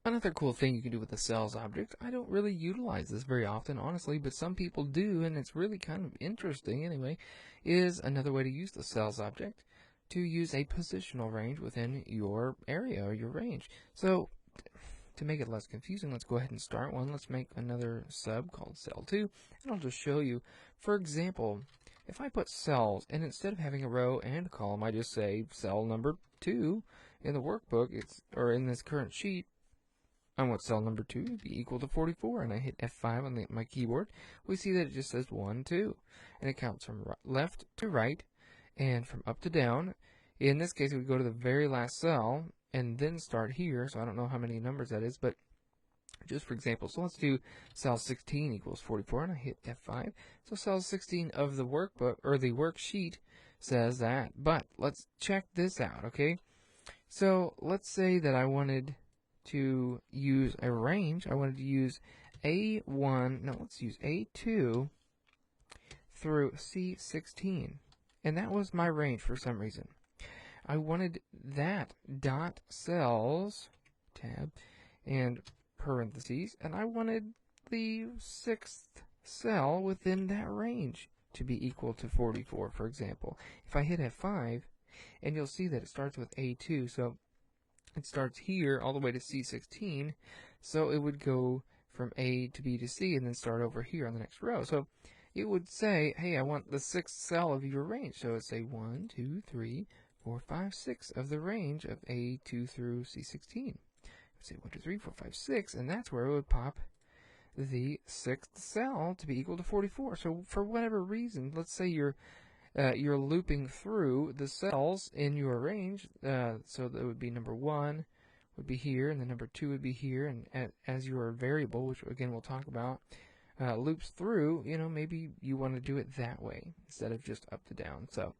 Another cool thing you can do with the cells object, I don't really utilize this very often, honestly, but some people do, and it's really kind of interesting anyway, is another way to use the cells object to use a positional range within your area or your range. So to make it less confusing, let's go ahead and start one. Let's make another sub called cell 2, and I'll just show you. For example, if I put cells, and instead of having a row and a column, I just say cell number 2 in the workbook, or in this current sheet, I want cell number 2 to be equal to 44, and I hit F5 on my keyboard. We see that it just says 1, 2, and it counts from left to right and from up to down. In this case, we go to the very last cell and then start here, so I don't know how many numbers that is, but just for example, so let's do cell 16 equals 44, and I hit F5. So cell 16 of the workbook, or the worksheet, says that. But let's check this out, okay? So let's say that I wanted to use a range. I wanted to use A1, no, let's use A2 through C16. And that was my range for some reason. I wanted that dot cells, tab, and parentheses, and I wanted the 6th cell within that range to be equal to 44, for example. If I hit F5, and you'll see that it starts with A2, so it starts here all the way to C16, so it would go from A to B to C and then start over here on the next row. So it would say, hey, I want the 6th cell of your range. So it would say 1, 2, 3, 4, 5, 6 of the range of A2 through C16. It would say 1, 2, 3, 4, 5, 6, and that's where it would pop the 6th cell to be equal to 44. So for whatever reason, let's say you're looping through the cells in your range, so that would be number 1 would be here, and then number 2 would be here, and as your variable, which again we'll talk about, loops through, maybe you want to do it that way instead of just up to down. So